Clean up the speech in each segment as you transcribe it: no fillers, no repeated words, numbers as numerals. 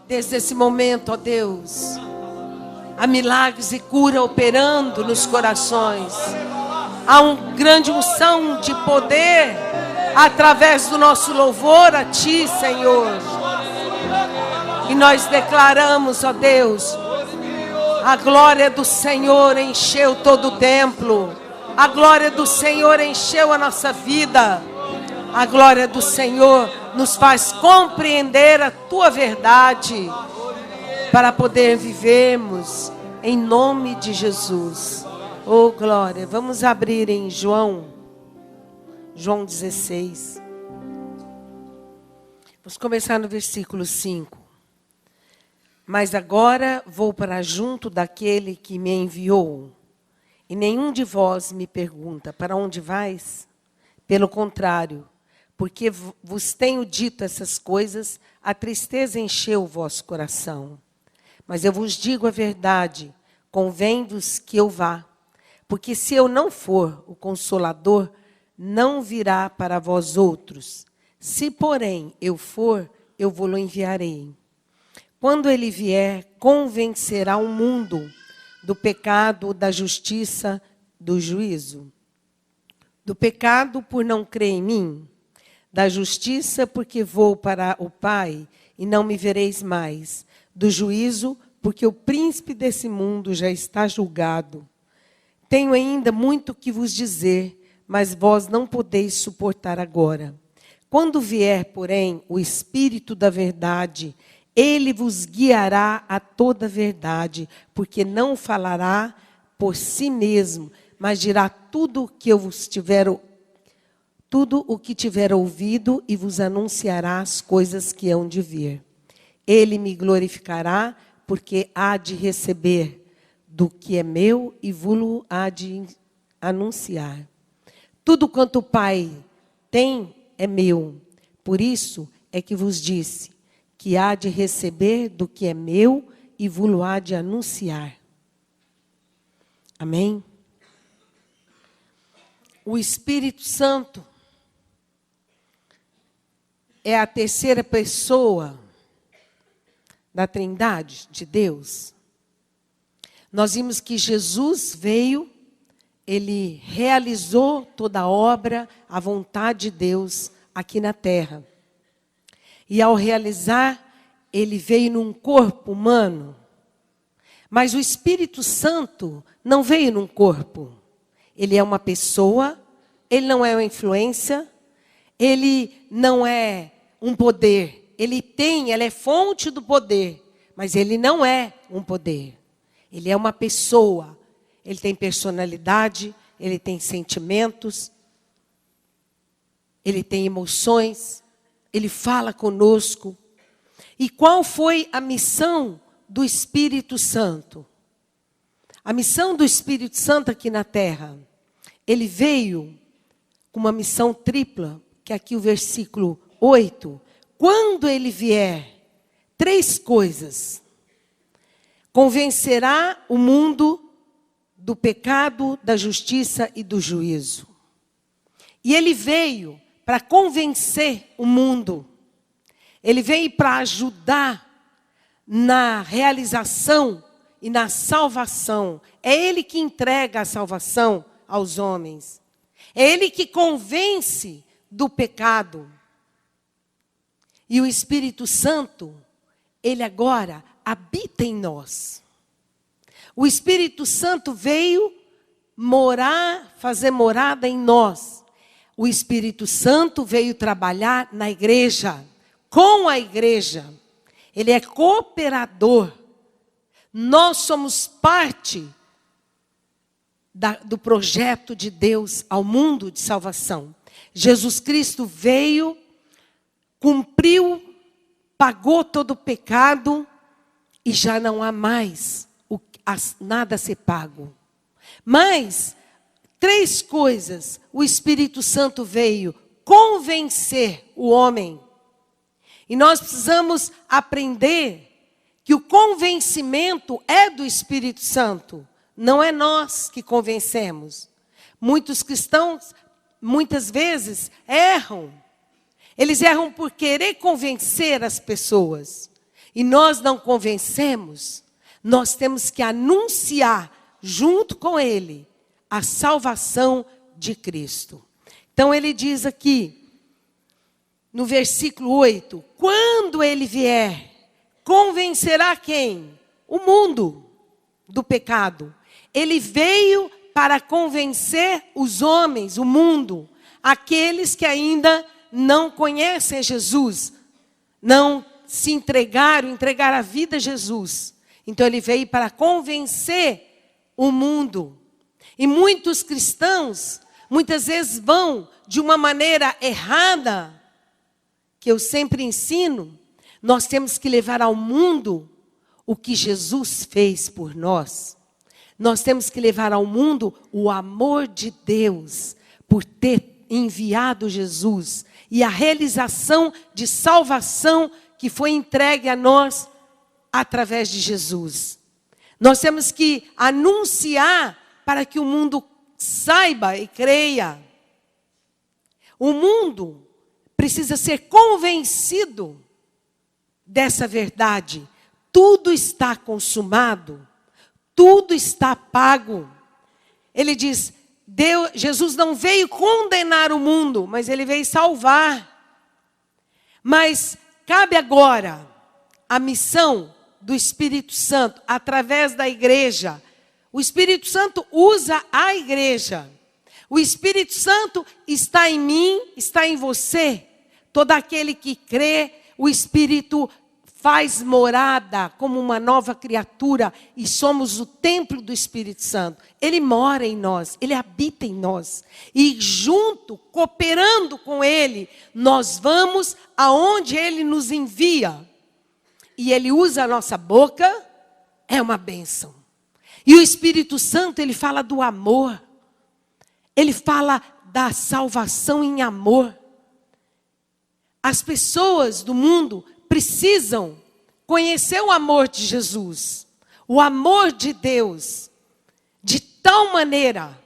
Desde esse momento, ó Deus, há milagres e cura operando nos corações. Há uma grande unção de poder através do nosso louvor a Ti, Senhor. E nós declaramos, ó Deus, a glória do Senhor encheu todo o templo. A glória do Senhor encheu a nossa vida. A glória do Senhor nos faz compreender a Tua verdade para poder vivermos em nome de Jesus. Oh, glória. Vamos abrir em João 16. Vamos começar no versículo 5. Mas agora vou para junto daquele que me enviou. E nenhum de vós me pergunta, para onde vais? Pelo contrário, porque vos tenho dito essas coisas, a tristeza encheu o vosso coração. Mas eu vos digo a verdade, convém-vos que eu vá. Porque se eu não for, o Consolador não virá para vós outros. Se, porém, eu for, eu vou-lo enviarei. Quando ele vier, convencerá o mundo do pecado, da justiça, do juízo. Do pecado por não crer em mim, da justiça porque vou para o Pai e não me vereis mais, do juízo porque o príncipe desse mundo já está julgado. Tenho ainda muito que vos dizer, mas vós não podeis suportar agora. Quando vier, porém, o Espírito da verdade, ele vos guiará a toda a verdade, porque não falará por si mesmo, mas dirá tudo o que tiver ouvido e vos anunciará as coisas que hão de vir. Ele me glorificará, porque há de receber do que é meu e vos há de anunciar. Tudo quanto o Pai tem é meu. Por isso é que vos disse que há de receber do que é meu e vos há de anunciar. Amém? O Espírito Santo é a terceira pessoa da Trindade de Deus. Nós vimos que Jesus veio, ele realizou toda a obra, a vontade de Deus aqui na terra. E ao realizar, ele veio num corpo humano. Mas o Espírito Santo não veio num corpo. Ele é uma pessoa, ele não é uma influência, ele não é um poder. Ele é fonte do poder, mas ele não é um poder. Ele é uma pessoa, ele tem personalidade, ele tem sentimentos, ele tem emoções, ele fala conosco. E qual foi a missão do Espírito Santo? A missão do Espírito Santo aqui na terra, ele veio com uma missão tripla, que aqui o versículo 8, quando ele vier, 3 coisas. Convencerá o mundo do pecado, da justiça e do juízo. E ele veio para convencer o mundo. Ele veio para ajudar na realização e na salvação. É ele que entrega a salvação aos homens. É ele que convence do pecado. E o Espírito Santo, ele agora habita em nós. O Espírito Santo veio morar, fazer morada em nós. O Espírito Santo veio trabalhar na igreja, com a igreja. Ele é cooperador. Nós somos parte do projeto de Deus ao mundo de salvação. Jesus Cristo veio, cumpriu, pagou todo o pecado e já não há mais nada a ser pago. Mas 3 coisas o Espírito Santo veio convencer o homem. E nós precisamos aprender que o convencimento é do Espírito Santo. Não é nós que convencemos. Muitos cristãos, muitas vezes, erram. Eles erram por querer convencer as pessoas. e nós não convencemos, nós temos que anunciar junto com ele a salvação de Cristo. Então ele diz aqui, no versículo 8, quando ele vier, convencerá quem? O mundo do pecado. Ele veio para convencer os homens, o mundo, aqueles que ainda não conhecem Jesus, não se entregaram a vida a Jesus. Então ele veio para convencer o mundo. E muitos cristãos, muitas vezes vão de uma maneira errada, que eu sempre ensino, nós temos que levar ao mundo o que Jesus fez por nós. Nós temos que levar ao mundo o amor de Deus por ter enviado Jesus e a realização de salvação que foi entregue a nós através de Jesus. Nós temos que anunciar para que o mundo saiba e creia. O mundo precisa ser convencido dessa verdade. Tudo está consumado, tudo está pago. Ele diz, Jesus não veio condenar o mundo, mas ele veio salvar. Mas cabe agora a missão do Espírito Santo através da igreja. O Espírito Santo usa a igreja. O Espírito Santo está em mim, está em você. Todo aquele que crê, o Espírito faz morada como uma nova criatura e somos o templo do Espírito Santo. Ele mora em nós, ele habita em nós. E junto, cooperando com ele, nós vamos aonde ele nos envia. E ele usa a nossa boca, é uma bênção. E o Espírito Santo, ele fala do amor. Ele fala da salvação em amor. As pessoas do mundo precisam conhecer o amor de Jesus, o amor de Deus, de tal maneira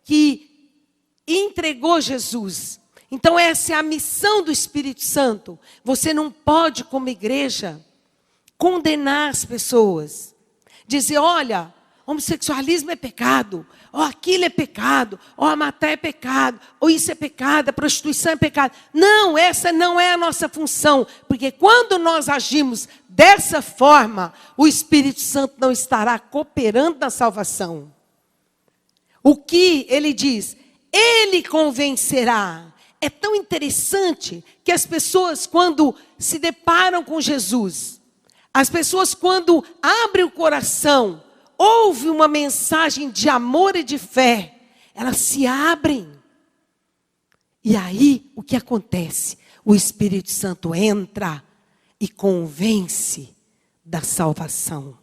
que entregou Jesus. Então essa é a missão do Espírito Santo. Você não pode, como igreja, condenar as pessoas. Dizer, olha, homossexualismo é pecado, ou aquilo é pecado, ou a matar é pecado, ou isso é pecado, a prostituição é pecado. Não, essa não é a nossa função. Porque quando nós agimos dessa forma, o Espírito Santo não estará cooperando na salvação. O que ele diz? Ele convencerá. É tão interessante que as pessoas, quando se deparam com Jesus, as pessoas, quando abrem o coração, ouve uma mensagem de amor e de fé, elas se abrem. E aí, o que acontece? O Espírito Santo entra e convence da salvação.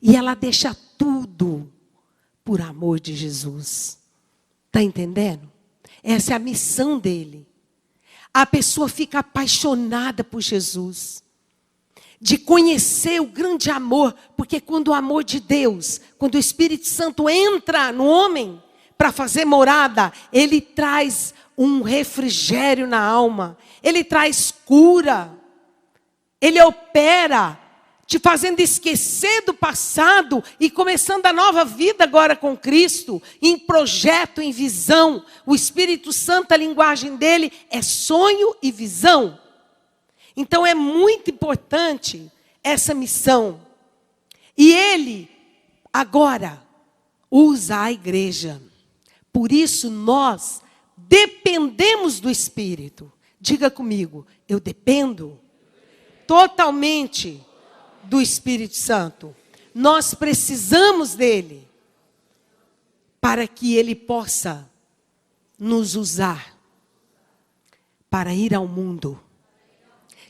E ela deixa tudo por amor de Jesus. Está entendendo? Essa é a missão dele. A pessoa fica apaixonada por Jesus. De conhecer o grande amor, porque quando o amor de Deus, quando o Espírito Santo entra no homem para fazer morada, ele traz um refrigério na alma, ele traz cura, ele opera, te fazendo esquecer do passado e começando a nova vida agora com Cristo, em projeto, em visão. O Espírito Santo, a linguagem dele é sonho e visão. Então é muito importante essa missão. E ele, agora, usa a igreja. Por isso nós dependemos do Espírito. Diga comigo, eu dependo totalmente do Espírito Santo. Nós precisamos dele para que ele possa nos usar para ir ao mundo.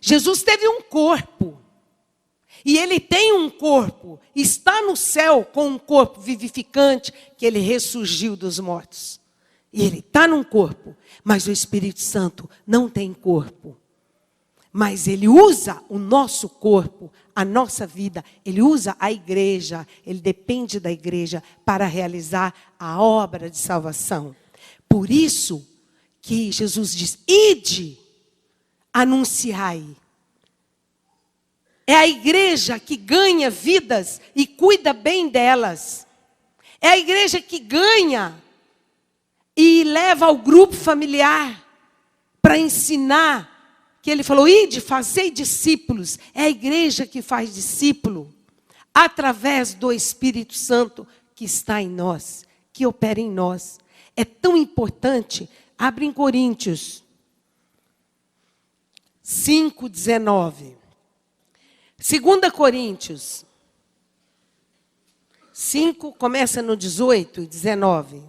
Jesus teve um corpo, e ele tem um corpo, está no céu com um corpo vivificante, que ele ressurgiu dos mortos. E ele está num corpo, mas o Espírito Santo não tem corpo. Mas ele usa o nosso corpo, a nossa vida, ele usa a igreja, ele depende da igreja para realizar a obra de salvação. Por isso que Jesus diz, ide, anunciai. É a igreja que ganha vidas e cuida bem delas. É a igreja que ganha e leva ao grupo familiar para ensinar, que ele falou, ide, fazei discípulos. É a igreja que faz discípulo, através do Espírito Santo que está em nós, que opera em nós. É tão importante. Abre em Coríntios 5:19. 2 Coríntios 5, começa no 18 e 19.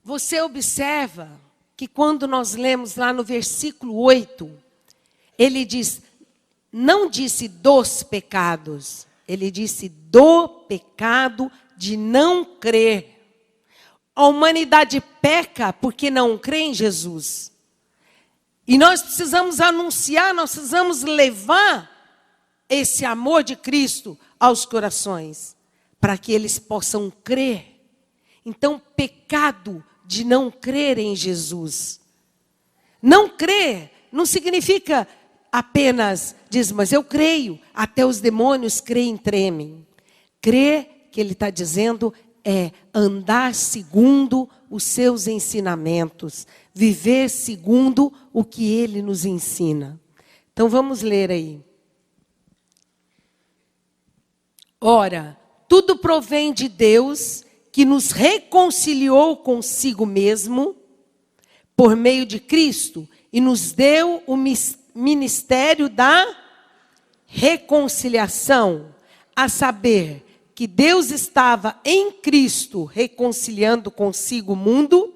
Você observa que quando nós lemos lá no versículo 8, ele diz, não disse dos pecados, ele disse do pecado de não crer. A humanidade peca porque não crê em Jesus. E nós precisamos anunciar, nós precisamos levar esse amor de Cristo aos corações, para que eles possam crer. Então, pecado de não crer em Jesus. Não crer não significa apenas, diz, mas eu creio, até os demônios creem e tremem. Crer, que ele está dizendo, é andar segundo os seus ensinamentos, viver segundo o que ele nos ensina. Então vamos ler aí. Ora, tudo provém de Deus, que nos reconciliou consigo mesmo, por meio de Cristo, e nos deu o ministério da reconciliação, a saber, que Deus estava em Cristo reconciliando consigo o mundo,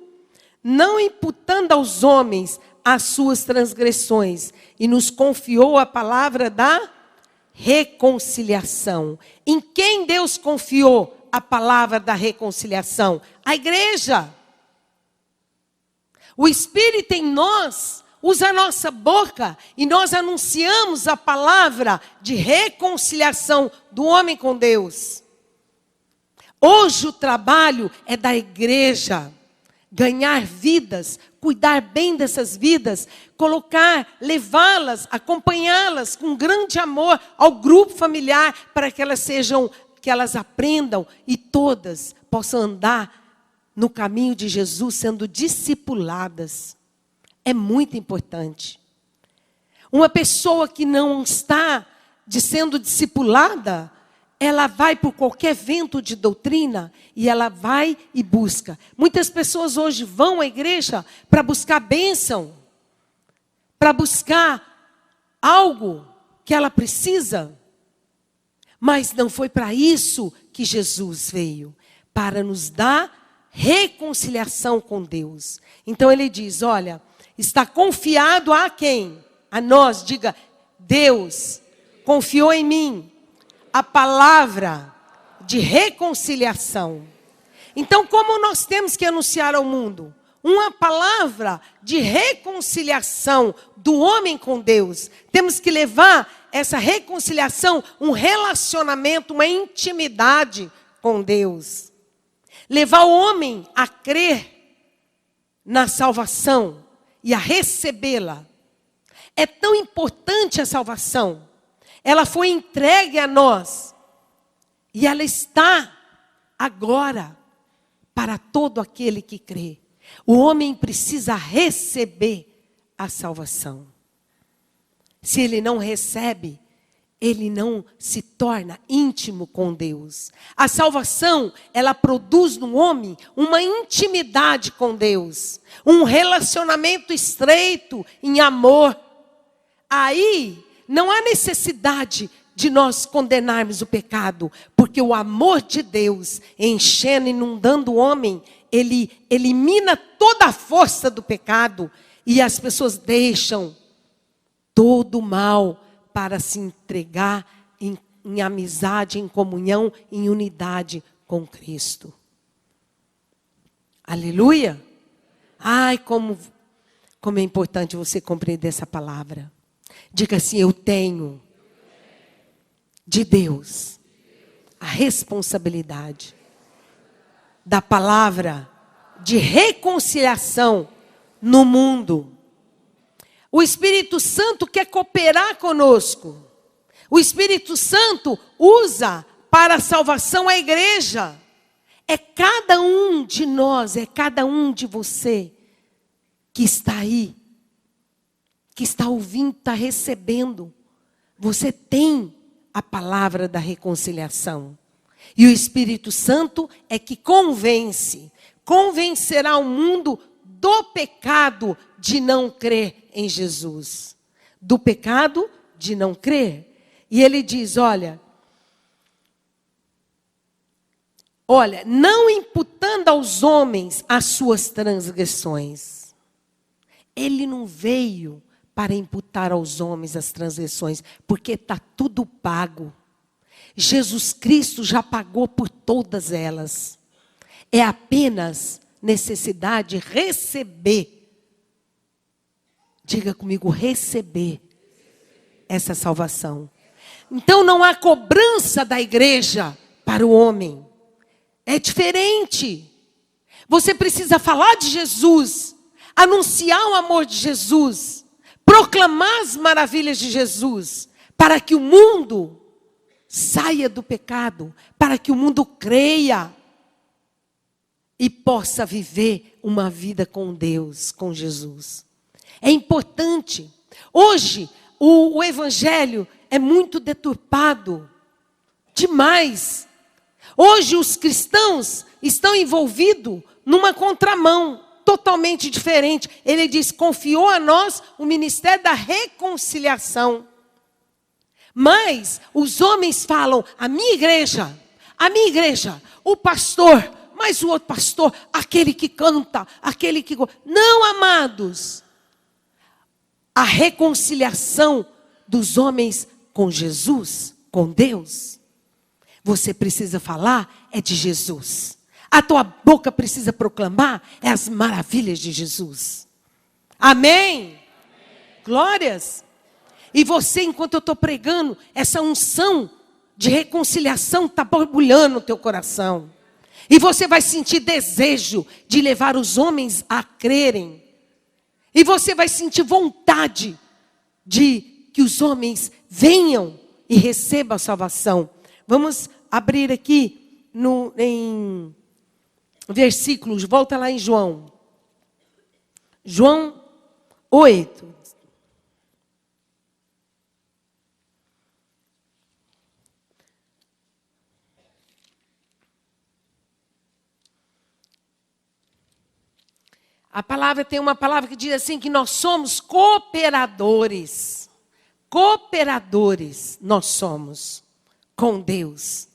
não imputando aos homens as suas transgressões, e nos confiou a palavra da reconciliação. Em quem Deus confiou a palavra da reconciliação? A igreja. O Espírito em nós usa a nossa boca e nós anunciamos a palavra de reconciliação do homem com Deus. Hoje o trabalho é da igreja, ganhar vidas, cuidar bem dessas vidas, colocar, levá-las, acompanhá-las com grande amor ao grupo familiar, para que elas aprendam e todas possam andar no caminho de Jesus, sendo discipuladas. É muito importante. Uma pessoa que não está sendo discipulada, ela vai por qualquer vento de doutrina e ela vai e busca. Muitas pessoas hoje vão à igreja para buscar bênção, para buscar algo que ela precisa. Mas não foi para isso que Jesus veio, para nos dar reconciliação com Deus. Então ele diz, olha, está confiado a quem? A nós, diga, Deus confiou em mim a palavra de reconciliação. Então, como nós temos que anunciar ao mundo? Uma palavra de reconciliação do homem com Deus. Temos que levar essa reconciliação, um relacionamento, uma intimidade com Deus. Levar o homem a crer na salvação e a recebê-la. É tão importante a salvação. Ela foi entregue a nós. E ela está agora para todo aquele que crê. O homem precisa receber a salvação. Se ele não recebe, ele não se torna íntimo com Deus. A salvação, ela produz no homem uma intimidade com Deus. Um relacionamento estreito em amor. Aí não há necessidade de nós condenarmos o pecado, porque o amor de Deus, enchendo, inundando o homem, ele elimina toda a força do pecado e as pessoas deixam todo o mal para se entregar em amizade, em comunhão, em unidade com Cristo. Aleluia! Ai, como é importante você compreender essa palavra. Diga assim, eu tenho de Deus a responsabilidade da palavra de reconciliação no mundo. O Espírito Santo quer cooperar conosco. O Espírito Santo usa para a salvação a igreja. É cada um de nós, é cada um de você que está aí, que está ouvindo, está recebendo. Você tem a palavra da reconciliação. E o Espírito Santo é que convencerá o mundo do pecado de não crer em Jesus. Do pecado de não crer. E ele diz, olha, não imputando aos homens as suas transgressões. Ele não veio para imputar aos homens as transgressões, porque está tudo pago. Jesus Cristo já pagou por todas elas. É apenas necessidade de receber. Diga comigo, receber essa salvação. Então não há cobrança da igreja para o homem. É diferente. Você precisa falar de Jesus, anunciar o amor de Jesus, proclamar as maravilhas de Jesus, para que o mundo saia do pecado, para que o mundo creia e possa viver uma vida com Deus, com Jesus. É importante. Hoje, o evangelho é muito deturpado, demais. Hoje os cristãos estão envolvidos numa contramão totalmente diferente. Ele diz, confiou a nós o ministério da reconciliação. Mas os homens falam, a minha igreja, o pastor, mas o outro pastor, aquele que canta, aquele que... Não, amados. A reconciliação dos homens com Jesus, com Deus, você precisa falar é de Jesus. A tua boca precisa proclamar é as maravilhas de Jesus. Amém? Glórias. E você, enquanto eu estou pregando, essa unção de reconciliação está borbulhando no teu coração. E você vai sentir desejo de levar os homens a crerem. E você vai sentir vontade de que os homens venham e recebam a salvação. Vamos abrir aqui em versículos, volta lá em João. João 8. A palavra tem uma palavra que diz assim, que nós somos cooperadores. Cooperadores nós somos com Deus.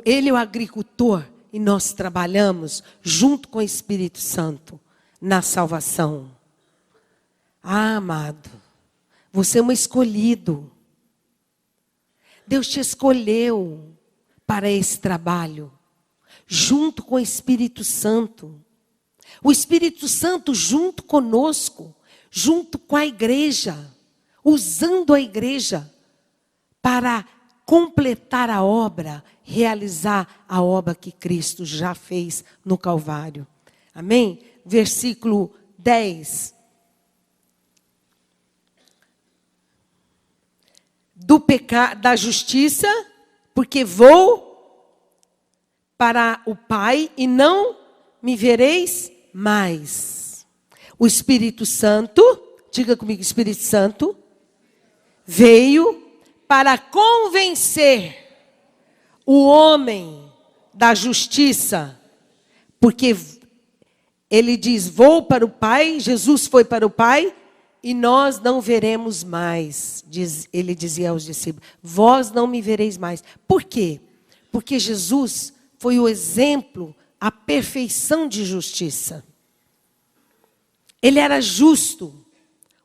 Ele é o agricultor e nós trabalhamos junto com o Espírito Santo na salvação. Ah, amado, você é um escolhido. Deus te escolheu para esse trabalho, junto com o Espírito Santo. O Espírito Santo junto conosco, junto com a igreja, usando a igreja para completar a obra, realizar a obra que Cristo já fez no Calvário. Amém? Versículo 10. Do pecado, da justiça, porque vou para o Pai e não me vereis mais. O Espírito Santo, diga comigo, Espírito Santo, veio para convencer o homem da justiça, porque ele diz, vou para o Pai, Jesus foi para o Pai, e nós não veremos mais, ele dizia aos discípulos, vós não me vereis mais. Por quê? Porque Jesus foi o exemplo, a perfeição de justiça. Ele era justo,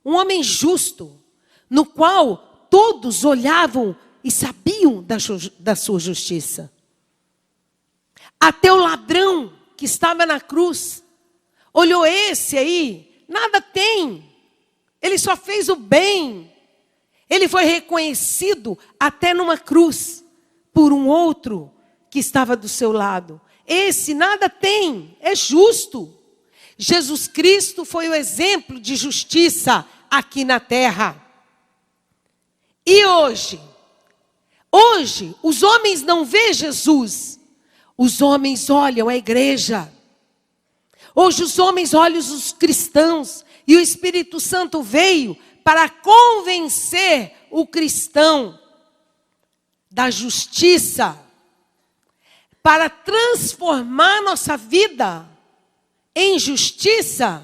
um homem justo, no qual todos olhavam e sabiam da sua justiça. Até o ladrão que estava na cruz, olhou esse aí, nada tem, ele só fez o bem. Ele foi reconhecido até numa cruz, por um outro que estava do seu lado. esse nada tem, é justo. Jesus Cristo foi o exemplo de justiça aqui na terra. E hoje, os homens não veem Jesus, os homens olham a igreja. Hoje os homens olham os cristãos, e o Espírito Santo veio para convencer o cristão da justiça, para transformar nossa vida em justiça,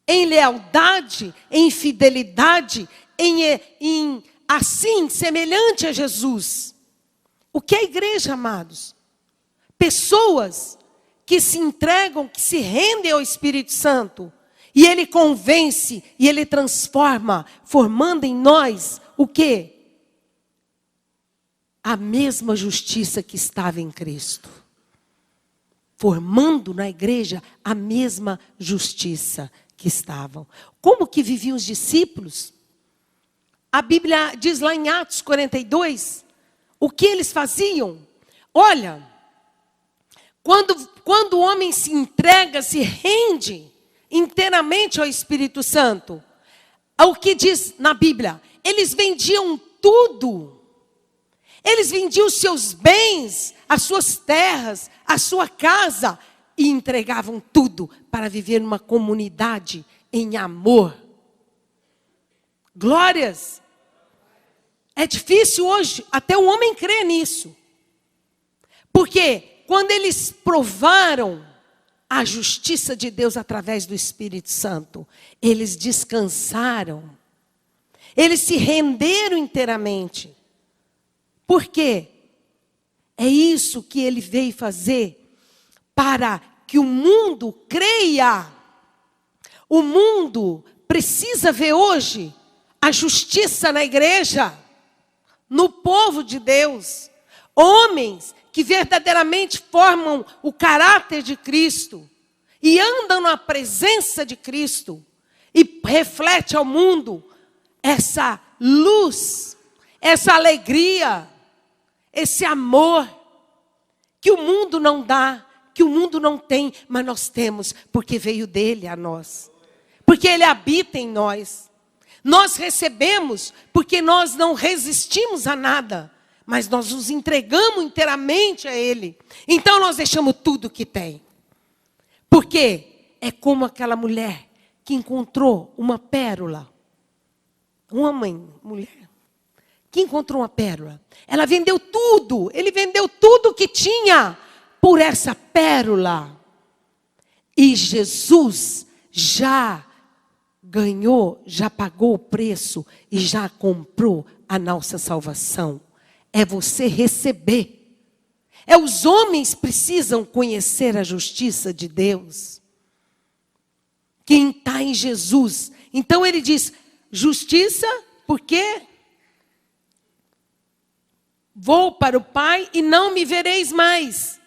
em lealdade, em fidelidade, em assim, semelhante a Jesus. O que é a igreja, amados? Pessoas que se entregam, que se rendem ao Espírito Santo. E Ele convence, e Ele transforma, formando em nós o quê? A mesma justiça que estava em Cristo. Formando na igreja a mesma justiça que estavam. Como que viviam os discípulos? A Bíblia diz lá em Atos 42, o que eles faziam? Olha, quando o homem se entrega, se rende inteiramente ao Espírito Santo, o que diz na Bíblia? Eles vendiam tudo. Eles vendiam os seus bens, as suas terras, a sua casa, e entregavam tudo para viver numa comunidade em amor. Glórias! É difícil hoje até o homem crer nisso. Porque quando eles provaram a justiça de Deus através do Espírito Santo, eles descansaram. Eles se renderam inteiramente. Por quê? É isso que ele veio fazer para que o mundo creia. O mundo precisa ver hoje a justiça na igreja, no povo de Deus. Homens que verdadeiramente formam o caráter de Cristo e andam na presença de Cristo e reflete ao mundo essa luz, essa alegria, esse amor que o mundo não dá, que o mundo não tem, mas nós temos, porque veio dele a nós. Porque ele habita em nós. Nós recebemos porque nós não resistimos a nada, mas nós nos entregamos inteiramente a ele. Então nós deixamos tudo que tem. Porque é como aquela mulher que encontrou uma pérola. Uma mulher que encontrou uma pérola. Ela vendeu tudo. Ele vendeu tudo que tinha por essa pérola. E Jesus já ganhou, já pagou o preço e já comprou a nossa salvação. É você receber. É os homens precisam conhecer a justiça de Deus. Quem está em Jesus. Então ele diz, justiça, porque vou para o Pai e não me vereis mais.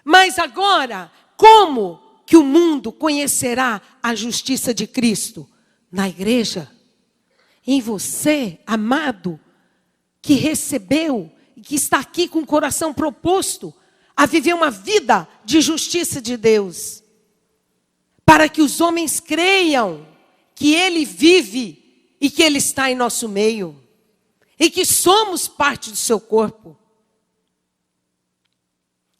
Mas agora, como que o mundo conhecerá a justiça de Cristo? Na igreja. Em você, amado, que recebeu e que está aqui com o coração proposto a viver uma vida de justiça de Deus. Para que os homens creiam que Ele vive e que Ele está em nosso meio. E que somos parte do seu corpo.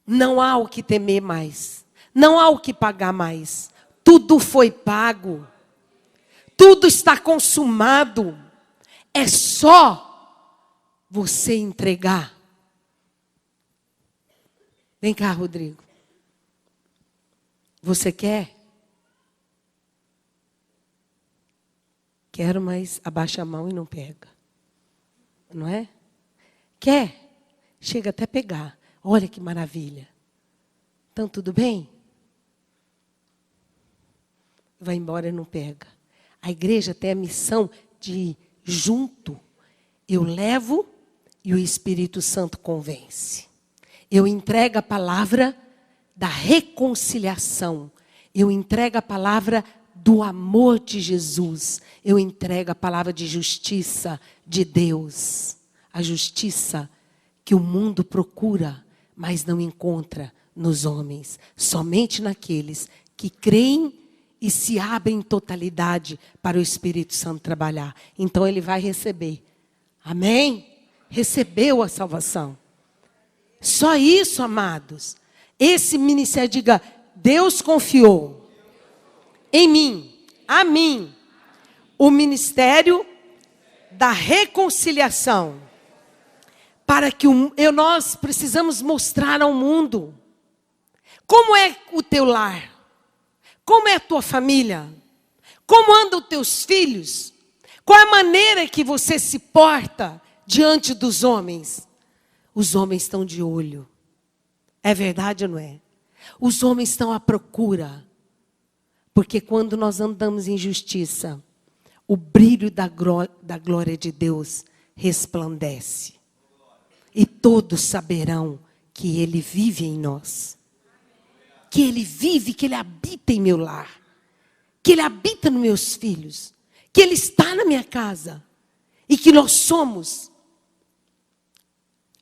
Não há o que temer mais. Não há o que pagar mais. Tudo foi pago. Tudo está consumado. É só você entregar. Vem cá, Rodrigo. Você quer? Quero, mas abaixa a mão e não pega. Não é? Quer? Chega até pegar. Olha que maravilha. Então, tudo bem? Vai embora e não pega. A igreja tem a missão de ir junto. Eu levo e o Espírito Santo convence. Eu entrego a palavra da reconciliação. Eu entrego a palavra do amor de Jesus. Eu entrego a palavra de justiça de Deus. A justiça que o mundo procura, mas não encontra nos homens, somente naqueles que creem e se abrem em totalidade para o Espírito Santo trabalhar. Então ele vai receber. Amém? Recebeu a salvação. Só isso, amados. Esse ministério, diga, Deus confiou em mim, a mim, o ministério da reconciliação. Para que nós precisamos mostrar ao mundo como é o teu lar, como é a tua família, como andam os teus filhos, qual é a maneira que você se porta diante dos homens. Os homens estão de olho. É verdade ou não é? Os homens estão à procura. Porque quando nós andamos em justiça, o brilho da glória de Deus resplandece. E todos saberão que Ele vive em nós. Que Ele vive, que Ele habita em meu lar. Que Ele habita nos meus filhos. Que Ele está na minha casa. E que nós somos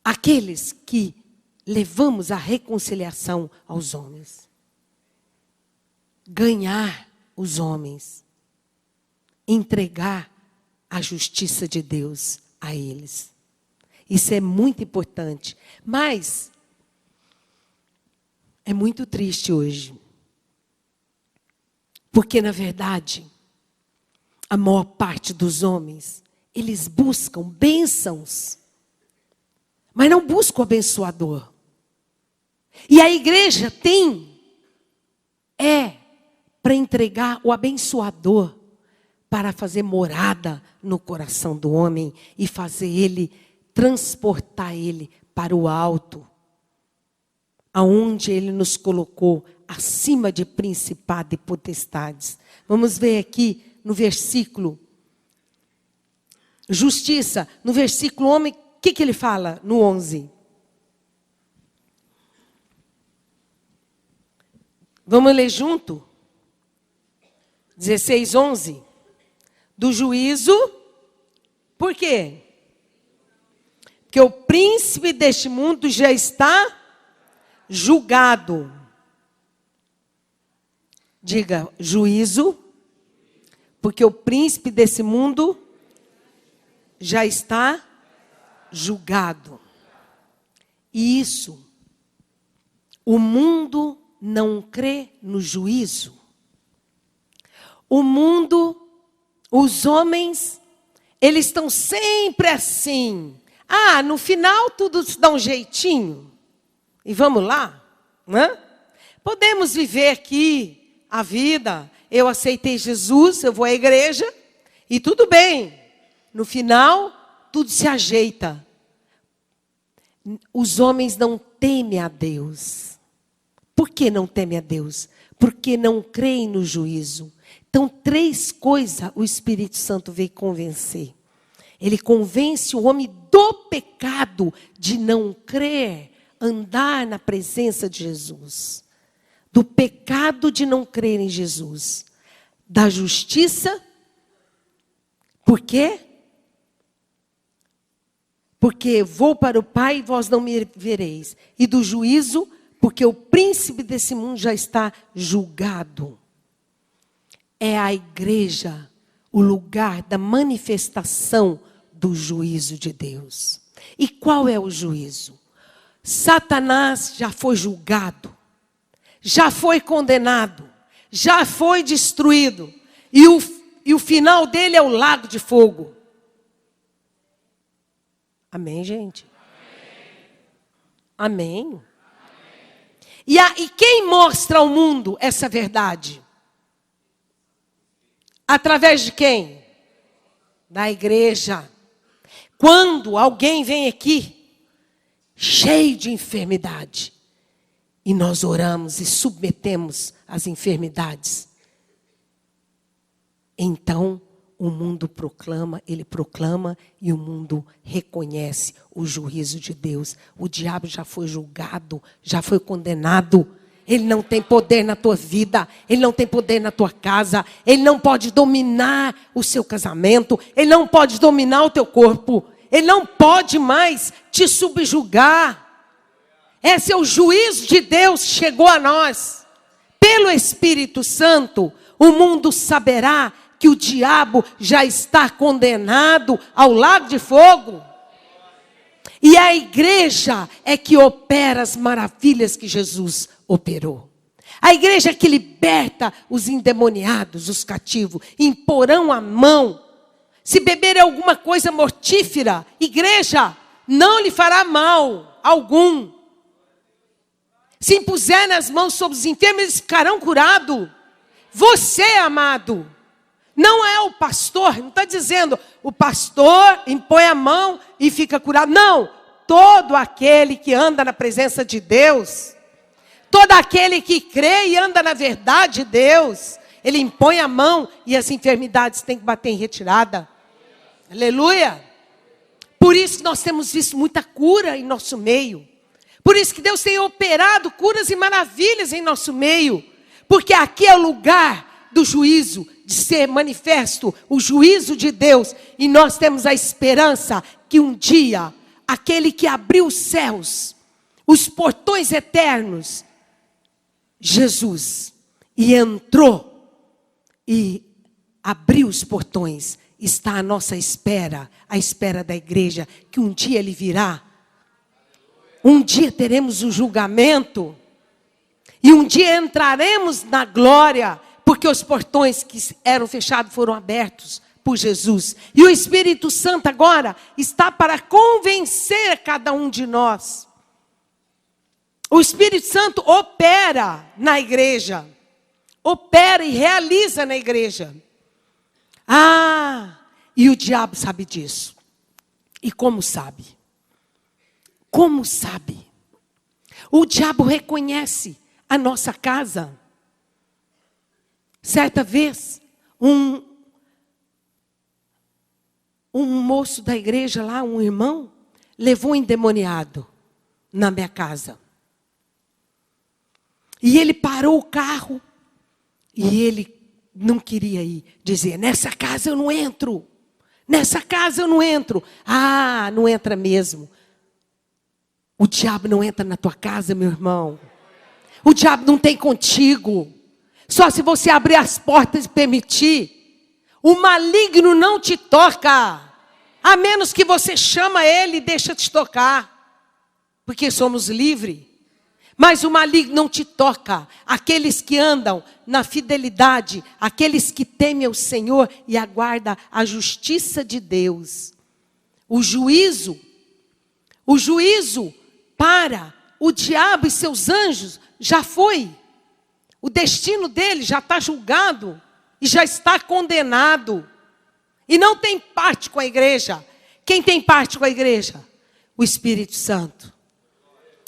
aqueles que levamos a reconciliação aos homens. Ganhar os homens. Entregar a justiça de Deus a eles. Isso é muito importante. Mas é muito triste hoje. Porque, na verdade, a maior parte dos homens, eles buscam bênçãos. Mas não buscam o abençoador. E a igreja para entregar o abençoador, para fazer morada no coração do homem e fazer ele, transportar ele para o alto, aonde ele nos colocou acima de principado e potestades. Vamos ver aqui no versículo justiça, no versículo homem, o que ele fala no 11? Vamos ler junto? 16, 11. Do juízo, por quê? Porque o príncipe deste mundo já está julgado. Diga, juízo, porque o príncipe desse mundo já está julgado. E isso, o mundo não crê no juízo. O mundo, os homens, eles estão sempre assim. Ah, no final tudo se dá um jeitinho. E vamos lá, né? Podemos viver aqui a vida. Eu aceitei Jesus, eu vou à igreja e tudo bem. No final, tudo se ajeita. Os homens não temem a Deus. Por que não temem a Deus? Porque não creem no juízo. Então, 3 coisas o Espírito Santo veio convencer. Ele convence o homem do pecado de não crer, andar na presença de Jesus. Do pecado de não crer em Jesus. Da justiça. Por quê? Porque vou para o Pai e vós não me vereis. E do juízo, porque o príncipe desse mundo já está julgado. É a igreja o lugar da manifestação do juízo de Deus. E qual é o juízo? Satanás já foi julgado, já foi condenado, já foi destruído. E o final dele é o lago de fogo. Amém, gente? Amém. Amém. E quem mostra ao mundo essa verdade? Através de quem? Da igreja. Quando alguém vem aqui, cheio de enfermidade, e nós oramos e submetemos as enfermidades, então o mundo proclama, ele proclama e o mundo reconhece o juízo de Deus. O diabo já foi julgado, já foi condenado. Ele não tem poder na tua vida, ele não tem poder na tua casa, ele não pode dominar o seu casamento, ele não pode dominar o teu corpo, ele não pode mais te subjugar. Esse é o juízo de Deus que chegou a nós. Pelo Espírito Santo, o mundo saberá que o diabo já está condenado ao lago de fogo. E a igreja é que opera as maravilhas que Jesus operou. A igreja é que liberta os endemoniados, os cativos, imporão a mão. Se beber alguma coisa mortífera, igreja, não lhe fará mal algum. Se impuser nas mãos sobre os enfermos, eles ficarão curados. Você, amado, não é o pastor, não está dizendo o pastor impõe a mão e fica curado. Não, todo aquele que anda na presença de Deus, todo aquele que crê e anda na verdade de Deus, ele impõe a mão e as enfermidades têm que bater em retirada. Aleluia! Por isso que nós temos visto muita cura em nosso meio. Por isso que Deus tem operado curas e maravilhas em nosso meio. Porque aqui é o lugar do juízo, de ser manifesto o juízo de Deus. E nós temos a esperança que um dia, aquele que abriu os céus, os portões eternos, Jesus, e entrou e abriu os portões, está à nossa espera, à espera da igreja, que um dia ele virá. Um dia teremos o julgamento. E um dia entraremos na glória. Porque os portões que eram fechados foram abertos por Jesus. E o Espírito Santo agora está para convencer a cada um de nós. O Espírito Santo opera na igreja. Opera e realiza na igreja. E o diabo sabe disso. E como sabe? Como sabe? O diabo reconhece a nossa casa. Certa vez, um moço da igreja lá, um irmão, levou um endemoniado na minha casa. E ele parou o carro e ele não queria ir. Dizia, nessa casa eu não entro. Nessa casa eu não entro. Não entra mesmo. O diabo não entra na tua casa, meu irmão. O diabo não tem contigo. Só se você abrir as portas e permitir. O maligno não te toca. A menos que você chama ele e deixa te tocar. Porque somos livres. Mas o maligno não te toca. Aqueles que andam na fidelidade, aqueles que temem o Senhor e aguardam a justiça de Deus. O juízo para o diabo e seus anjos já foi. O destino dele já está julgado e já está condenado. E não tem parte com a igreja. Quem tem parte com a igreja? O Espírito Santo.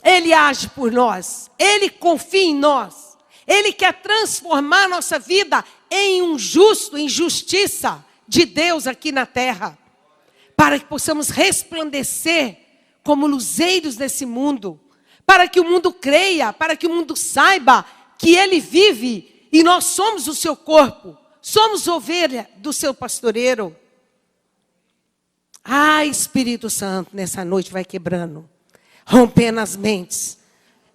Ele age por nós. Ele confia em nós. Ele quer transformar nossa vida em um justo, em justiça de Deus aqui na terra. Para que possamos resplandecer como luzeiros nesse mundo. Para que o mundo creia, para que o mundo saiba que Ele vive e nós somos o seu corpo. Somos ovelha do seu pastoreiro. Espírito Santo, nessa noite vai quebrando. Rompendo as mentes.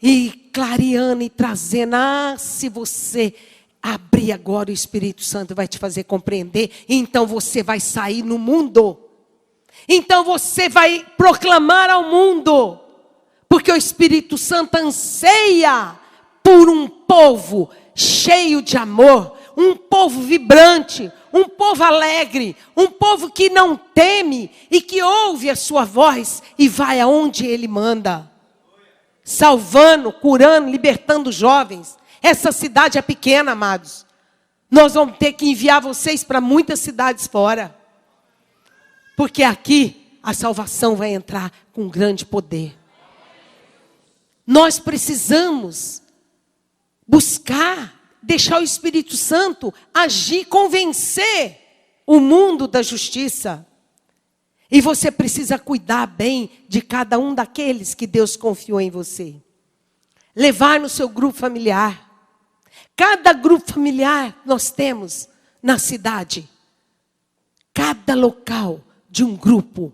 E clareando e trazendo. Se você abrir agora, o Espírito Santo vai te fazer compreender. Então você vai sair no mundo. Então você vai proclamar ao mundo. Porque o Espírito Santo anseia por um povo cheio de amor. Um povo vibrante. Um povo alegre. Um povo que não teme e que ouve a sua voz e vai aonde Ele manda. Salvando, curando, libertando jovens. Essa cidade é pequena, amados. Nós vamos ter que enviar vocês para muitas cidades fora. Porque aqui a salvação vai entrar com grande poder. Nós precisamos buscar, deixar o Espírito Santo agir, convencer o mundo da justiça. E você precisa cuidar bem de cada um daqueles que Deus confiou em você. Levar no seu grupo familiar. Cada grupo familiar nós temos na cidade. Cada local de um grupo.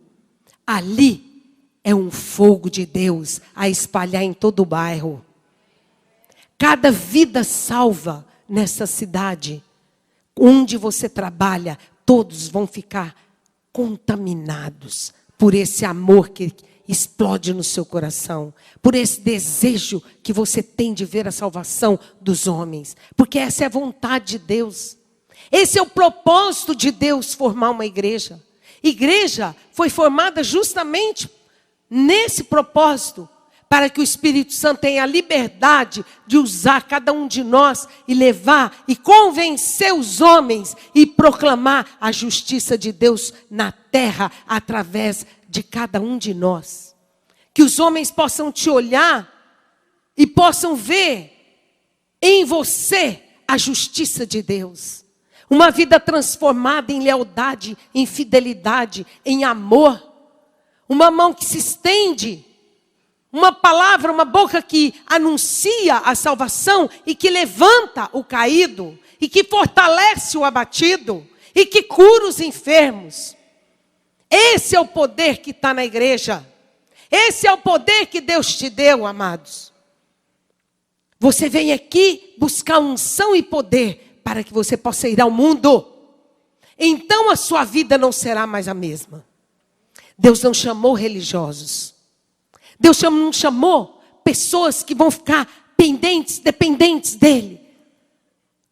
Ali é um fogo de Deus a espalhar em todo o bairro. Cada vida salva nessa cidade, onde você trabalha, todos vão ficar contaminados por esse amor que explode no seu coração, por esse desejo que você tem de ver a salvação dos homens, porque essa é a vontade de Deus. Esse é o propósito de Deus, formar uma igreja. Igreja foi formada justamente nesse propósito, para que o Espírito Santo tenha a liberdade de usar cada um de nós e levar e convencer os homens e proclamar a justiça de Deus na terra através de cada um de nós. Que os homens possam te olhar e possam ver em você a justiça de Deus. Uma vida transformada em lealdade, em fidelidade, em amor. Uma mão que se estende. Uma palavra, uma boca que anuncia a salvação e que levanta o caído e que fortalece o abatido e que cura os enfermos. Esse é o poder que está na igreja. Esse é o poder que Deus te deu, amados. Você vem aqui buscar unção e poder para que você possa ir ao mundo. Então a sua vida não será mais a mesma. Deus não chamou religiosos. Deus não chamou pessoas que vão ficar pendentes, dependentes dele,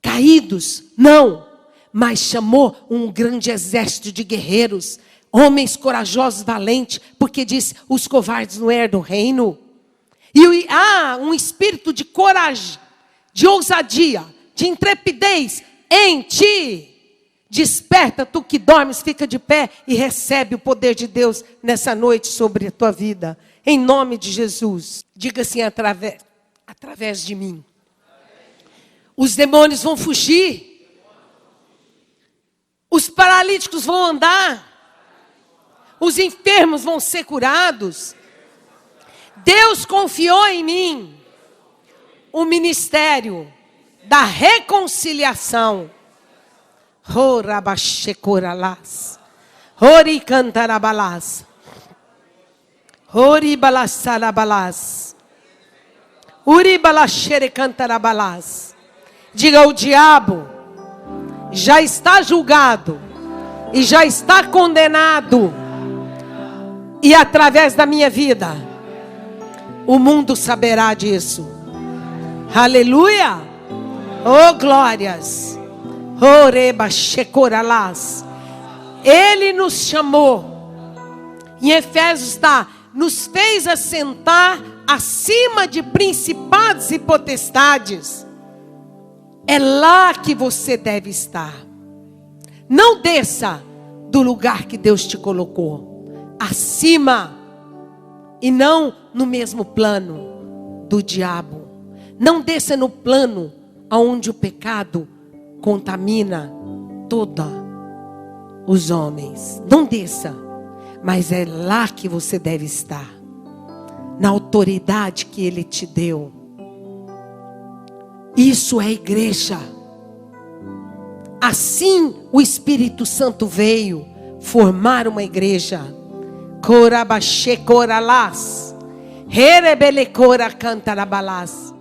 caídos, não. Mas chamou um grande exército de guerreiros, homens corajosos, valentes, porque diz, os covardes não herdam o reino. E há um espírito de coragem, de ousadia, de intrepidez em ti. Desperta, tu que dormes, fica de pé e recebe o poder de Deus nessa noite sobre a tua vida. Em nome de Jesus. Diga assim, através de mim. Os demônios vão fugir. Os paralíticos vão andar. Os enfermos vão ser curados. Deus confiou em mim o ministério da reconciliação. Horabachecoralás. Horicantarabalás. Horibalassarabalás. Uribalaxerecantarabalás. Diga, o diabo já está julgado e já está condenado. E através da minha vida, o mundo saberá disso. Aleluia! Oh, glórias! Orebachecoralás. Ele nos chamou. Em Efésios está, nos fez assentar acima de principados e potestades. É lá que você deve estar. Não desça do lugar que Deus te colocou. Acima. E não no mesmo plano do diabo. Não desça no plano onde o pecado contamina todos os homens. Não desça. Mas é lá que você deve estar. Na autoridade que Ele te deu. Isso é igreja. Assim o Espírito Santo veio formar uma igreja. Corabachecoralás. Herebelecora cantarabalás.